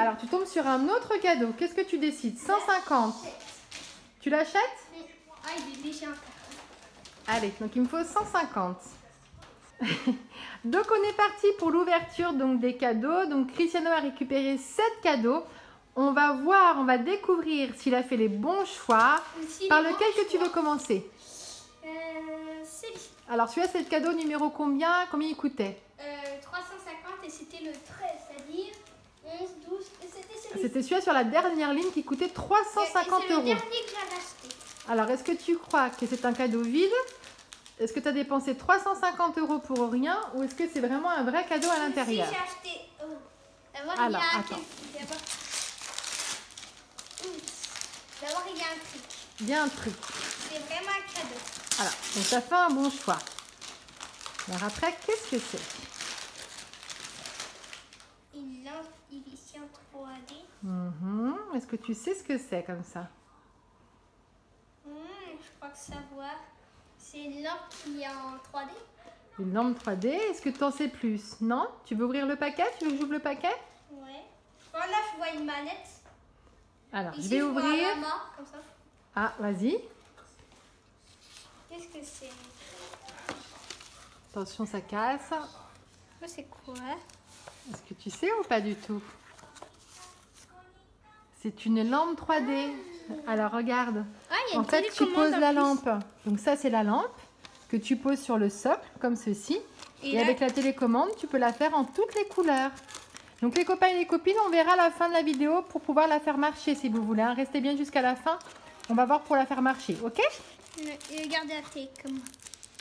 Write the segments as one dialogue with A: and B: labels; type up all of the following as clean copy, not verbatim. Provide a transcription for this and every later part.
A: Alors, tu tombes sur un autre cadeau. Qu'est-ce que tu décides? 150. Tu l'achètes?
B: Ah, il est déjà.
A: Allez, donc il me faut 150. Donc, on est parti pour l'ouverture des cadeaux. Donc, Cristiano a récupéré 7 cadeaux. On va voir, on va découvrir s'il a fait les bons choix. Par lequel que tu veux commencer?
B: C'est lui.
A: Alors, celui-là, c'est le cadeau numéro combien? Combien il coûtait?
B: 350 et c'était le 13, c'est-à-dire 11, 12 et c'était celui-ci.
A: C'était celui-là sur la dernière ligne qui coûtait 350
B: C'est le
A: euros.
B: dernier que j'avais acheté.
A: Alors, est-ce que tu crois que c'est un cadeau vide? Est-ce que tu as dépensé 350 euros pour rien? Ou est-ce que c'est vraiment un vrai cadeau à l'intérieur?
B: Si j'ai acheté... Oh. D'abord,
A: Alors,
B: il y a un
A: attends.
B: truc. D'abord, il y a un truc.
A: Il y a un truc.
B: C'est vraiment un cadeau.
A: Alors, donc tu as fait un bon choix. Alors après, qu'est-ce que c'est?
B: Une lampe ici en 3D.
A: Est-ce que tu sais ce que c'est comme ça?
B: Je crois que savoir. C'est une lampe qui est en 3D.
A: Une lampe 3D, est-ce que tu en sais plus? Non? Tu veux ouvrir le paquet? Tu veux que j'ouvre le paquet?
B: Ouais. Là, je vois une manette.
A: Alors,
B: Ici,
A: je vais
B: je vois
A: ouvrir.
B: un lama, comme ça.
A: Ah, vas-y.
B: Qu'est-ce que c'est?
A: Attention, ça casse.
B: Ça, c'est quoi?
A: Est-ce que tu sais ou pas du tout? C'est une lampe 3D. Alors, regarde.
B: Ah, il y a
A: En
B: une
A: fait, tu
B: télécommande
A: poses
B: en
A: la
B: plus.
A: lampe. Donc ça, c'est la lampe que tu poses sur le socle, comme ceci. Et
B: là-
A: avec la télécommande, tu peux la faire en toutes les couleurs. Donc les copains et les copines, on verra à la fin de la vidéo pour pouvoir la faire marcher si vous voulez. Restez bien jusqu'à la fin. On va voir pour la faire marcher, ok?
B: Et regardez la télécommande.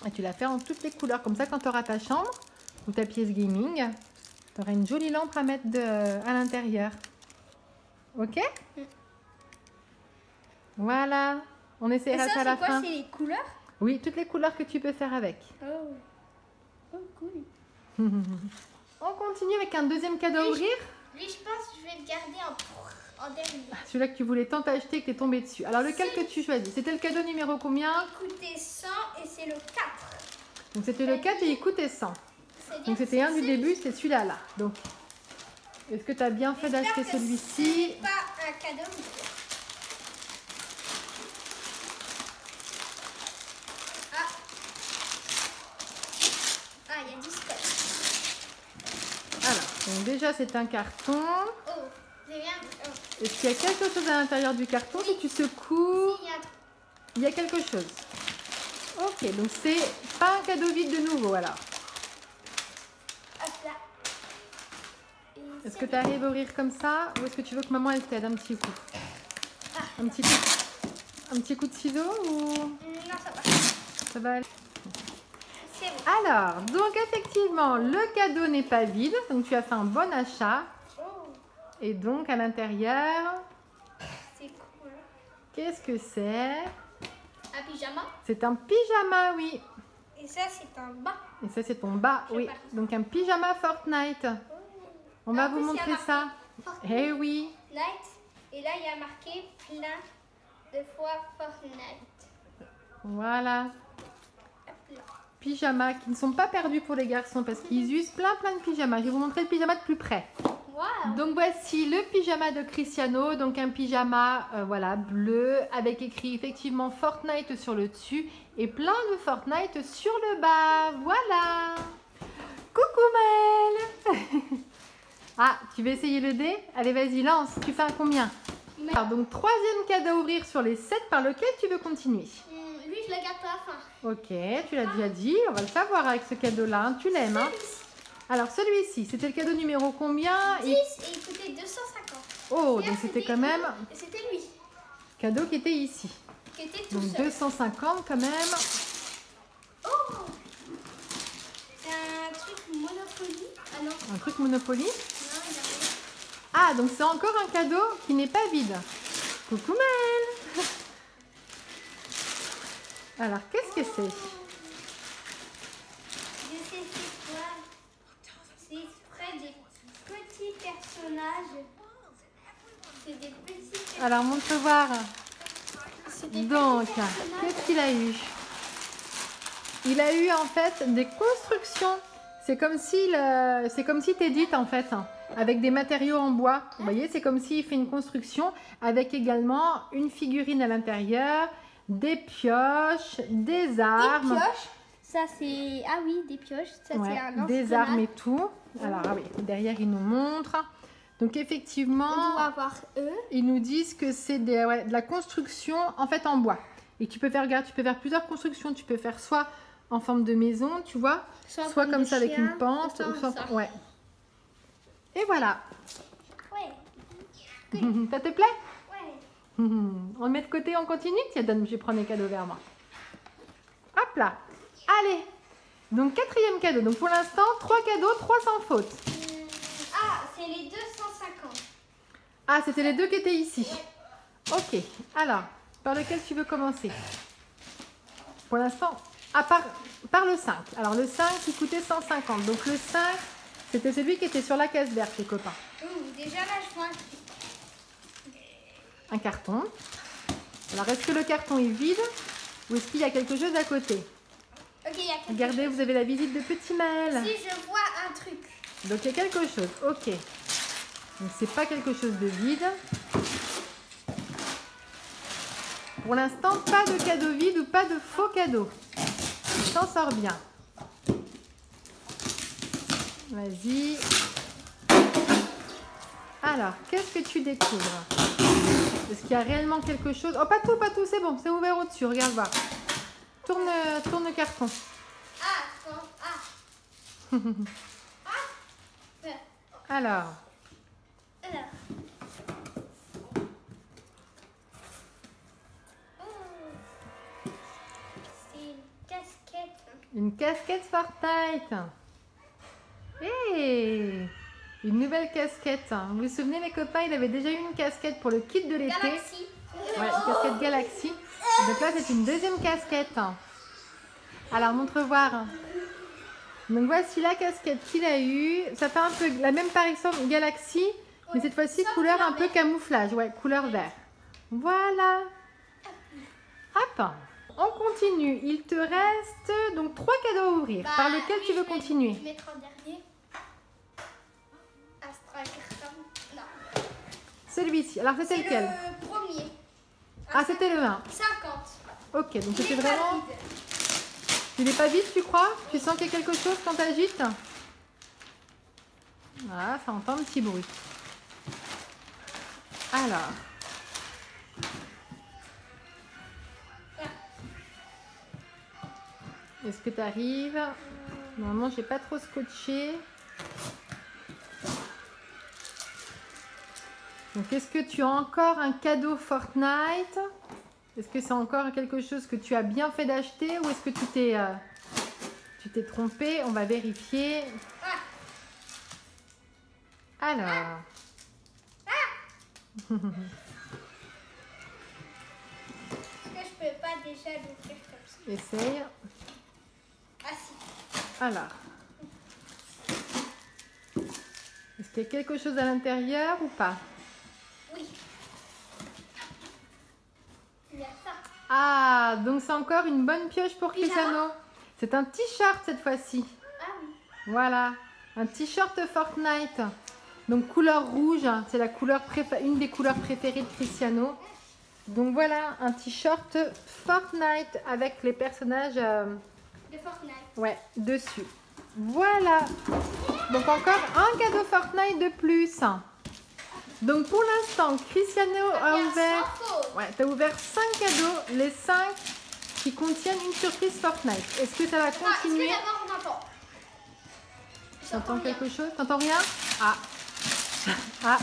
A: Et tu la fais en toutes les couleurs. Comme ça, quand tu auras ta chambre ou ta pièce gaming, tu auras une jolie lampe à mettre à l'intérieur. Ok? Voilà. On
B: Et
A: essaiera
B: ça,
A: ça à la
B: c'est quoi?
A: fin.
B: C'est les couleurs?
A: Oui, toutes les couleurs que tu peux faire avec.
B: Oh. Oh, cool.
A: On continue avec un deuxième cadeau à ouvrir.
B: Lui, je pense que je vais le garder en dernier.
A: Celui-là que tu voulais tant acheter et que tu es tombé dessus. Alors, lequel que tu choisis? C'était le cadeau numéro combien?
B: Il coûtait 100 et c'est le 4.
A: Donc, c'était le 4 et il coûtait 100.
B: C'est-à-dire
A: Donc,
B: que
A: c'était un
B: c'est
A: du début, c'est celui-là. Là. Donc, est-ce que tu as bien fait d'acheter
B: J'espère que
A: celui-ci?
B: c'est pas un cadeau. Ah, il y a du scotch.
A: Alors, donc déjà, c'est un carton.
B: Oh, j'ai rien. Oh.
A: Est-ce qu'il y a quelque chose à l'intérieur du carton? Si tu secoues,
B: Il y a un truc.
A: il y a quelque chose. Ok, donc c'est pas un cadeau vide de nouveau alors.
B: Hop là.
A: Est-ce que tu arrives à ouvrir comme ça ou est-ce que tu veux que maman elle t'aide un petit coup? Un petit coup de ciseau ou
B: Non, ça va.
A: ça va aller?
B: C'est bon.
A: Alors, donc effectivement, le cadeau n'est pas vide, donc tu as fait un bon achat.
B: Oh,
A: Et donc à l'intérieur,
B: c'est cool.
A: qu'est-ce que c'est?
B: Un pyjama.
A: C'est un pyjama, oui.
B: Et ça, c'est un bas.
A: Et ça c'est ton bas, oui. Donc un pyjama Fortnite. On va
B: En
A: vous
B: plus, il y a
A: montrer
B: marqué
A: ça.
B: Fortnite.
A: Eh oui.
B: Et là, il y a marqué plein de fois Fortnite.
A: Voilà.
B: Hop là.
A: Pyjamas qui ne sont pas perdus pour les garçons parce qu'ils usent plein de pyjamas. Je vais vous montrer le pyjama de plus près.
B: Waouh.
A: Donc voici le pyjama de Cristiano, donc un pyjama voilà bleu avec écrit effectivement Fortnite sur le dessus et plein de Fortnite sur le bas. Voilà. Coucou Maëlle. Ah, tu veux essayer le dé? Allez vas-y lance, tu fais un combien? Alors donc troisième cadeau à ouvrir sur les 7 par lequel tu veux continuer?
B: Lui, je le garde pour la fin.
A: Ok, tu l'as déjà dit, on va le savoir avec ce cadeau-là, hein. Tu l'aimes hein? Alors celui-ci, c'était le cadeau numéro combien?
B: 10 et il coûtait 250.
A: Oh, donc c'était quand même
B: C'était lui
A: cadeau qui était ici.
B: qui était tout
A: Donc
B: seul.
A: 250 quand même.
B: Oh, c'est un truc Monopoly. Ah non,
A: Un truc Monopoly.
B: non, il a rien.
A: Ah, donc c'est encore un cadeau qui n'est pas vide. Coucou Maëlle. Alors, qu'est-ce que c'est?
B: Je sais c'est quoi. C'est près des petits personnages. C'est des petits personnages.
A: Alors, montre voir.
B: C'est des
A: Donc,
B: petits personnages.
A: qu'est-ce qu'il a eu? Il a eu en fait des constructions. C'est comme si Edith en fait. avec des matériaux en bois. Vous voyez, c'est comme s'il fait une construction avec également une figurine à l'intérieur, des pioches, des armes.
B: Des pioches. Ça c'est... Ah oui, des pioches. Ça
A: Ouais,
B: c'est un
A: des armes et tout. Alors, ah oui, derrière, ils nous montrent. Donc, effectivement,
B: On doit avoir eux.
A: ils nous disent que c'est de la construction en fait en bois. Et tu peux faire, regarde, tu peux faire plusieurs constructions. Tu peux faire soit en forme de maison, tu vois, soit comme ça avec une pente. Soit... Ouais. Et voilà.
B: Ouais.
A: Ça te plaît?
B: Ouais.
A: On le met de côté, on continue? Tiens, donne, je vais prendre les cadeaux vers moi. Hop là. Allez. Donc, 4e cadeau. Donc, pour l'instant, 3 cadeaux, 3 sans faute.
B: Ah, c'est les 250.
A: Ah, c'était les 2 qui étaient ici. Ok. Alors, par lequel tu veux commencer? Pour l'instant, par le 5. Alors, le 5 qui coûtait 150. Donc, le 5, c'était celui qui était sur la caisse verte, les copains.
B: Déjà là, je vois
A: Un carton. Alors, est-ce que le carton est vide ou est-ce qu'il y a quelque chose à côté?
B: Ok, il y a quelque
A: Regardez,
B: chose.
A: vous avez la visite de Petit Maël.
B: Si je vois un truc.
A: Donc, il y a quelque chose. Ok. Donc, c'est pas quelque chose de vide. Pour l'instant, pas de cadeau vide ou pas de faux cadeau. Tu t'en sors bien. Vas-y. Alors, qu'est-ce que tu découvres? Est-ce qu'il y a réellement quelque chose? Oh, pas tout, c'est bon, c'est ouvert au-dessus, regarde voir. Tourne le carton.
B: Ah, ah.
A: Alors,
B: Alors. C'est une casquette.
A: une casquette Fortnite. Hey, une nouvelle casquette. Vous vous souvenez, les copains, il avait déjà eu une casquette pour le kit de l'été.
B: Galaxy.
A: Ouais, une casquette Galaxy. Et donc là, c'est une deuxième casquette. Alors, montre voir. Donc voici la casquette qu'il a eue. Ça fait un peu la même par exemple Galaxy, mais cette fois-ci couleur un peu camouflage. Ouais, couleur vert. Voilà. Hop. On continue. Il te reste donc 3 cadeaux à ouvrir.
B: Bah,
A: par lequel
B: oui,
A: tu veux
B: je vais
A: continuer?
B: mettre en dernier. Astragram. Non.
A: Celui-ci. Alors c'était
B: C'est
A: lequel?
B: le premier.
A: Ah, c'était le 1.
B: 50.
A: Ok, donc c'était
B: Il est pas
A: vraiment...
B: vide.
A: Il n'est pas vide, tu crois? Tu sens qu'il y a quelque chose quand tu agites? Voilà, ça entend un petit bruit. Alors. Est-ce que tu arrives? Normalement, j'ai pas trop scotché. Donc, est-ce que tu as encore un cadeau Fortnite? Est-ce que c'est encore quelque chose que tu as bien fait d'acheter ou est-ce que tu t'es trompé? On va vérifier. Alors.
B: Est-ce que je peux pas déjà l'ouvrir comme ça?
A: Essaye.
B: Ah si.
A: Alors. Est-ce qu'il y a quelque chose à l'intérieur ou pas?
B: Oui. Il y a ça.
A: Ah, donc c'est encore une bonne pioche pour
B: Pyjama.
A: Cristiano. C'est un t-shirt cette fois-ci.
B: Ah oui.
A: Voilà, un t-shirt Fortnite. Donc couleur rouge, hein, c'est la couleur une des couleurs préférées de Cristiano. Donc voilà, un t-shirt Fortnite avec les personnages
B: De Fortnite.
A: ouais, dessus. Voilà. Donc encore un cadeau Fortnite de plus. Donc pour l'instant, Cristiano a ouvert... Ouais, tu as ouvert 5 cadeaux, les 5 qui contiennent une surprise Fortnite. Est-ce que ça va continuer?
B: Est-ce que d'abord on entend?
A: T'entends quelque chose? T'entends rien? Ah. Ah.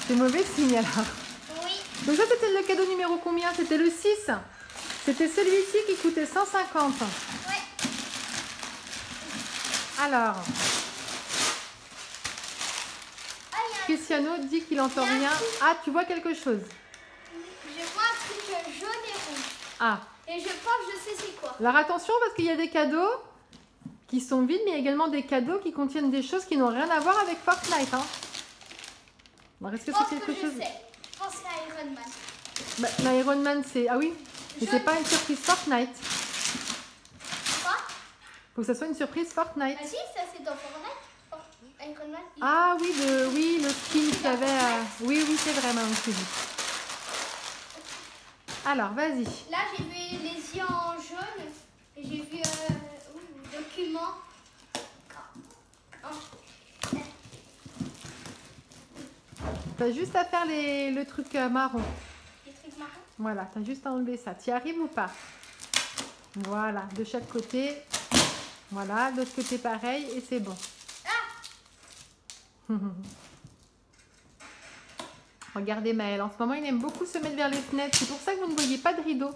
A: C'est mauvais signe alors.
B: Oui.
A: Donc ça c'était le cadeau numéro combien? C'était le 6. C'était celui-ci qui coûtait 150.
B: Ouais.
A: Alors,
B: Ah, il y a
A: Cristiano dit qu'il n'entend rien. Ah, tu vois quelque chose?
B: Je vois un truc jaune et rouge.
A: Ah.
B: Et je pense que je sais c'est quoi.
A: Alors attention parce qu'il y a des cadeaux qui sont vides, mais il y a également des cadeaux qui contiennent des choses qui n'ont rien à voir avec Fortnite. Hein. Alors est-ce que
B: Je pense
A: c'est quelque chose...
B: je sais. Je pense que c'est Iron Man.
A: Bah, l'Iron Man c'est... Ah oui, mais c'est pas une surprise Fortnite.
B: Quoi?
A: Faut que ça soit une surprise Fortnite.
B: Ah si, ça c'est dans Fortnite. Iron personnage.
A: Ah oui, oui, le skin qu'il y avait. Oui, oui, c'est vrai, maman, c'est dit. Alors, vas-y.
B: Là, j'ai vu les yeux en jaune. Et j'ai vu le document.
A: T'as juste à faire le truc marron.
B: Les trucs marrons.
A: Voilà, t'as juste à enlever ça. Tu y arrives ou pas? Voilà, de chaque côté. Voilà, de l'autre côté pareil et c'est bon. Ah. Regardez Maël, en ce moment il aime beaucoup se mettre vers les fenêtres. C'est pour ça que vous ne voyez pas de rideau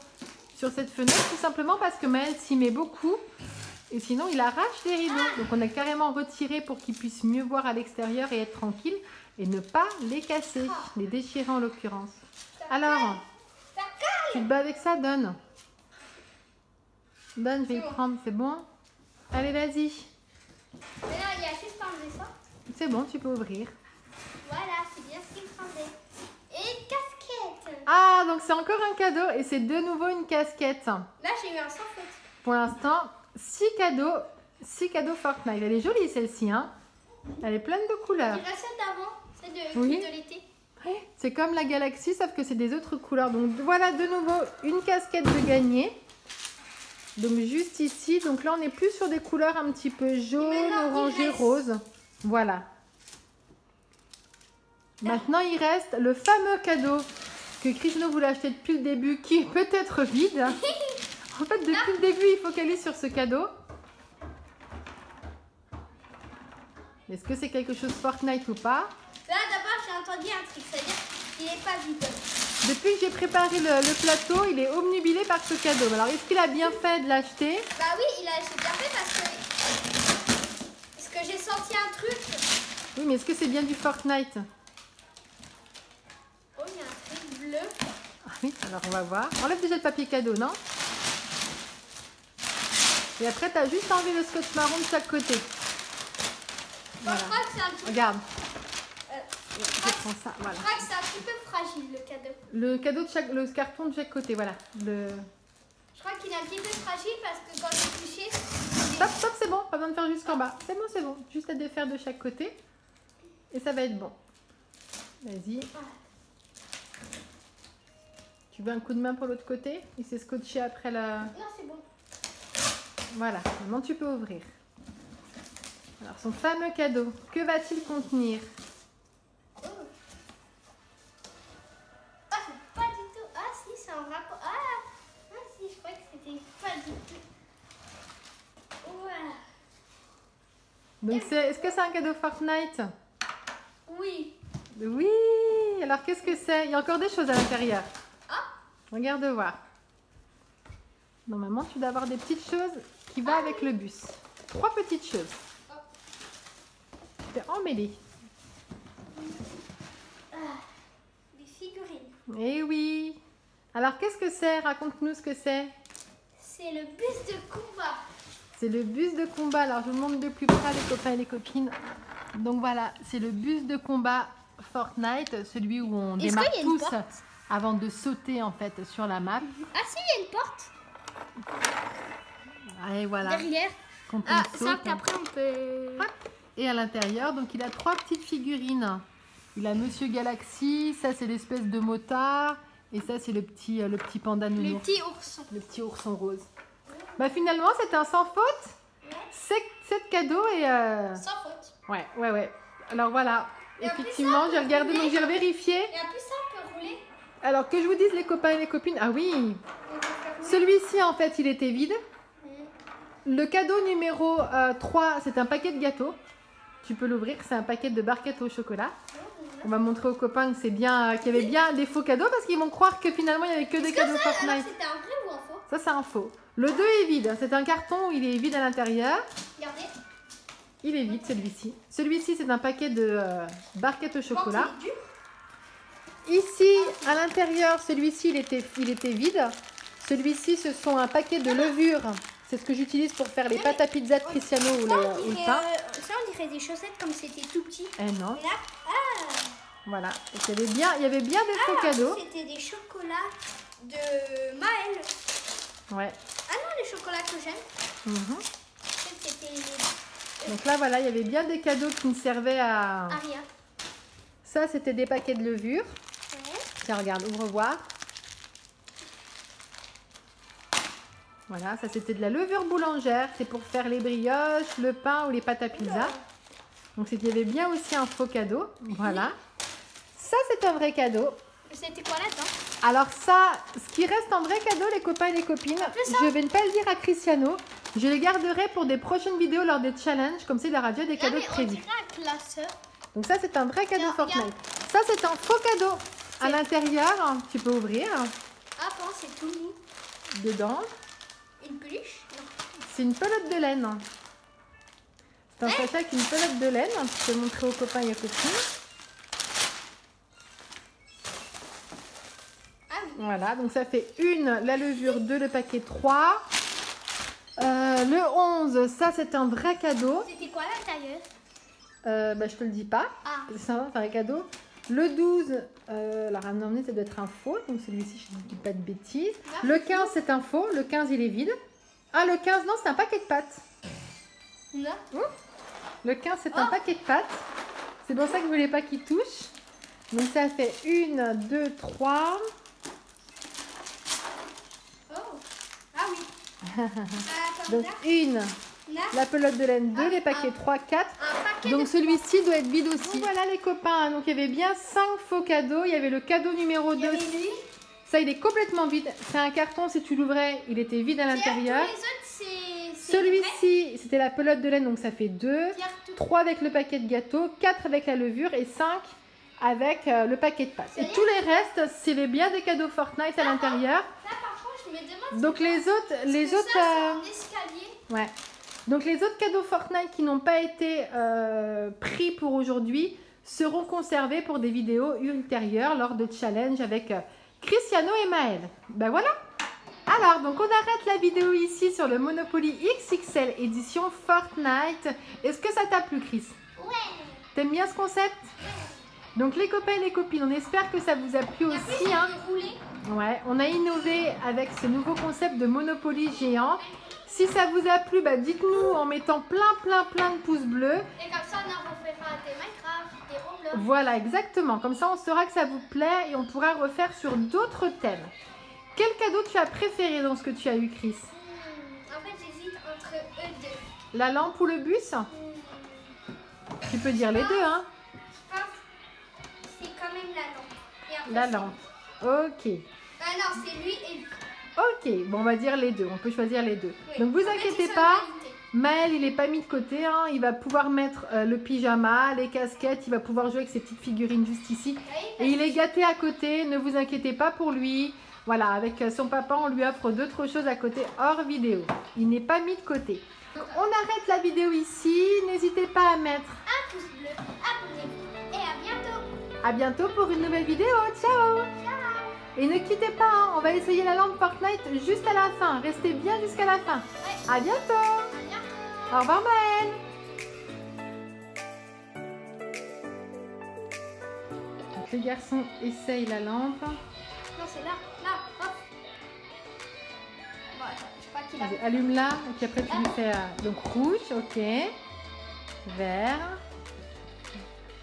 A: sur cette fenêtre, tout simplement parce que Maël s'y met beaucoup. Et sinon il arrache les rideaux. Donc on a carrément retiré pour qu'il puisse mieux voir à l'extérieur et être tranquille. Et ne pas les casser, les déchirer en l'occurrence. Alors, tu te bats avec ça, Donne. Donne, je vais y prendre, c'est bon? Allez, vas-y.
B: Mais là, il y a juste à enlever ça.
A: C'est bon, tu peux ouvrir.
B: Voilà, c'est bien ce qu'il me semblait. Et une casquette.
A: Ah, donc c'est encore un cadeau et c'est de nouveau une casquette.
B: Là, j'ai eu un sans faute.
A: Pour l'instant, 6 cadeaux Fortnite. Elle est jolie celle-ci, hein? Elle est pleine de couleurs.
B: Il reste celle d'avant, celle de,
A: Oui.
B: de l'été.
A: C'est comme la galaxie, sauf que c'est des autres couleurs. Donc voilà de nouveau une casquette de gagné. Donc juste ici. Donc là on est plus sur des couleurs un petit peu jaune, orangé, rose. Voilà. Maintenant il reste le fameux cadeau que Krishna voulait acheter depuis le début, qui est peut-être vide. En fait depuis le début il focalise sur ce cadeau. Est-ce que c'est quelque chose Fortnite ou pas?
B: Là, d'abord, j'ai entendu un truc, c'est-à-dire qu'il n'est pas vide.
A: Depuis que j'ai préparé le plateau, il est obnubilé par ce cadeau. Alors, est-ce qu'il a bien fait de l'acheter?
B: Bah oui, c'est bien fait parce que j'ai senti un truc.
A: Oui, mais est-ce que c'est bien du Fortnite?
B: Oh, il y a un truc bleu.
A: Ah oui, alors on va voir. Enlève déjà le papier cadeau, non? Et après, tu as juste enlevé le scotch marron de chaque côté. Voilà.
B: Je crois que c'est un truc...
A: Regarde.
B: je
A: Je prends ça, voilà.
B: crois que c'est un petit peu fragile, le cadeau.
A: Le cadeau de chaque, le carton de chaque côté, voilà.
B: Je crois qu'il est un petit peu fragile parce que quand j'ai touché...
A: Stop, stop, c'est bon. Pas besoin de faire jusqu'en bas. C'est bon, c'est bon. Juste à défaire de chaque côté. Et ça va être bon. Vas-y. Tu veux un coup de main pour l'autre côté? Il s'est scotché après la...
B: Non, c'est bon.
A: Voilà, maintenant tu peux ouvrir. Alors, son fameux cadeau, que va-t-il contenir?
B: Oh. Ah, c'est pas du tout... Ah, si, c'est un rapport... Ah, si, je croyais que c'était pas du tout... Voilà.
A: Donc, est-ce que c'est un cadeau Fortnite?
B: Oui.
A: Oui. Alors, qu'est-ce que c'est? Il y a encore des choses à l'intérieur.
B: Ah.
A: Regarde voir. Normalement, tu dois avoir des petites choses qui vont avec le bus. 3 petites choses. C'est emmêlé.
B: Des figurines.
A: Eh oui. Alors, qu'est-ce que c'est? Raconte-nous ce que c'est.
B: C'est le bus de combat.
A: C'est le bus de combat. Alors, je vous montre de plus près les copains et les copines. Donc voilà, c'est le bus de combat Fortnite, celui où on démarre
B: qu'il y a une
A: tous
B: porte
A: avant de sauter en fait sur la map.
B: Ah si, il y a une porte
A: Et voilà.
B: derrière.
A: Quand on
B: Ah,
A: saute,
B: ça, qu'après on peut...
A: hop. Et à l'intérieur, donc il a 3 petites figurines. Il a Monsieur Galaxy, ça c'est l'espèce de motard, et ça c'est le petit panda
B: Le
A: nounours.
B: petit ourson.
A: Le petit ourson rose. Bah finalement, c'était un sans faute. Cette cadeau et...
B: Sans faute.
A: Ouais. Alors voilà,
B: Et en plus,
A: effectivement,
B: ça, on
A: j'ai
B: peut
A: regardé,
B: rouler.
A: donc j'ai vérifié.
B: Et en plus ça, on peut rouler.
A: Alors que je vous dise les copains et les copines, ah oui,
B: On peut faire rouler.
A: celui-ci en fait il était vide. Le cadeau numéro 3, c'est un paquet de gâteaux. Tu peux l'ouvrir, c'est un paquet de barquettes au chocolat. On va montrer aux copains que c'est bien, qu'il y avait bien des faux cadeaux parce qu'ils vont croire que finalement il n'y avait que des cadeaux
B: Alors,
A: Fortnite.
B: c'était un vrai ou un faux?
A: Ça c'est un faux. Le 2 est vide, c'est un carton où il est vide à l'intérieur.
B: Regardez.
A: Il est vide celui-ci. Celui-ci c'est un paquet de barquettes au chocolat.
B: Je pense qu'il est dur.
A: Ici, à l'intérieur, celui-ci, il était vide. Celui-ci, ce sont un paquet de levure. C'est ce que j'utilise pour faire les pâtes à pizza de Cristiano ou le pain.
B: Ça, on dirait des chaussettes comme c'était tout petit.
A: Eh non,
B: Et là,
A: voilà. Donc, il y avait bien des faux cadeaux.
B: c'était des chocolats de Maël.
A: Ouais.
B: Ah non, les chocolats que j'aime.
A: Mhm.
B: C'était
A: Donc là, voilà, il y avait bien des cadeaux qui me servaient à...
B: Ah, rien.
A: Ça, c'était des paquets de levure.
B: Ouais.
A: Tiens, regarde, ouvre voir. Voilà, ça c'était de la levure boulangère. C'est pour faire les brioches, le pain ou les pâtes à pizza. Donc il y avait bien aussi un faux cadeau. Voilà. Ça, c'est un vrai cadeau.
B: C'était quoi là-dedans?
A: Alors ça, ce qui reste en vrai cadeau, les copains et les copines, je vais ne pas le dire à Cristiano. Je les garderai pour des prochaines vidéos lors des challenges. Comme ça, il aura déjà des cadeaux
B: on
A: prévus.
B: dirait un classeur.
A: Donc ça, c'est un vrai cadeau
B: Regarde.
A: Fortnite. Ça, c'est un faux cadeau. À l'intérieur, tu peux ouvrir.
B: Ah bon, c'est tout mou.
A: Dedans,
B: Une peluche? Non.
A: c'est une pelote de laine. C'est un sachet avec une pelote de laine. Tu peux montrer aux copains et aux copines.
B: Ah oui.
A: Voilà, donc ça fait une, la levure, 2, le paquet 3. Le 11, ça c'est un vrai cadeau.
B: C'était quoi à l'intérieur?
A: Je te le dis pas.
B: Ah.
A: C'est un vrai cadeau. Le 12, alors à un moment donné, ça doit être un faux. Donc celui-ci, je ne dis pas de bêtises. Le 15, c'est un faux. Le 15, il est vide. Ah, le 15, non, c'est un paquet de pâtes.
B: Non.
A: Le 15, c'est un paquet de pâtes. C'est pour ça que je ne voulais pas qu'il touche. Donc ça fait 1, 2, 3.
B: Oh. Ah oui.
A: Donc 1, la pelote de laine, 2, les paquets 3, 4. Donc celui-ci doit être vide aussi. Donc voilà les copains, donc il y avait bien 5 faux cadeaux. Il y avait le cadeau numéro 2. Ça, il est complètement vide. C'est un carton, si tu l'ouvrais, il était vide à l'intérieur. Celui-ci, c'était la pelote de laine, donc ça fait 2. 3 avec le paquet de gâteaux, 4 avec la levure et 5 avec le paquet de pâtes. Et tous les restes, c'est bien des cadeaux Fortnite à l'intérieur. Donc les autres, ouais. Donc les autres cadeaux Fortnite qui n'ont pas été pris pour aujourd'hui seront conservés pour des vidéos ultérieures lors de challenge avec Cristiano et Maël. Ben voilà. Alors, donc on arrête la vidéo ici sur le Monopoly XXL édition Fortnite. Est-ce que ça t'a plu, Chris?
B: Ouais.
A: T'aimes bien ce concept? Donc les copains et les copines, on espère que ça vous a plu aussi. Hein. Ouais, on a innové avec ce nouveau concept de Monopoly géant. Si ça vous a plu, bah dites-nous en mettant plein de pouces bleus.
B: Et comme ça, on en refera des Minecraft, des Roblox.
A: Voilà, exactement. Comme ça, on saura que ça vous plaît et on pourra refaire sur d'autres thèmes. Quel cadeau tu as préféré dans ce que tu as eu, Chris?
B: En fait, j'hésite entre eux deux.
A: La lampe ou le bus? Tu peux dire les deux, hein?
B: Je pense que c'est quand même la lampe. Et après,
A: La lampe. Ok.
B: non, c'est lui et lui.
A: Ok, bon, on va dire les deux. On peut choisir les deux.
B: Oui.
A: Donc, vous
B: En fait,
A: inquiétez
B: ils sont
A: pas.
B: égalité.
A: Maël, il n'est pas mis de côté. Hein. Il va pouvoir mettre le pyjama, les casquettes. Il va pouvoir jouer avec ses petites figurines juste ici.
B: Oui,
A: Et il est gâté à côté. Ne vous inquiétez pas pour lui. Voilà, avec son papa, on lui offre d'autres choses à côté hors vidéo. Il n'est pas mis de côté. Donc, on arrête la vidéo ici. N'hésitez pas à mettre
B: un pouce bleu, abonnez-vous et à bientôt.
A: à bientôt pour une nouvelle vidéo. Ciao! Et ne quittez pas, hein. On va essayer la lampe Fortnite juste à la fin. Restez bien jusqu'à la fin.
B: Ouais.
A: À bientôt!
B: À bientôt.
A: Au revoir Maël! Donc, les garçons essayent la lampe.
B: Non, c'est là, hop. Bon, attends, je crois qu'il a...
A: Vas-y, allume-la, et puis après tu lui fais donc rouge, ok, vert,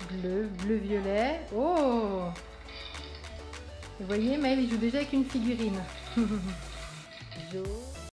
A: bleu, bleu-violet. Oh! Vous voyez, Maël, il joue déjà avec une figurine. Jaune.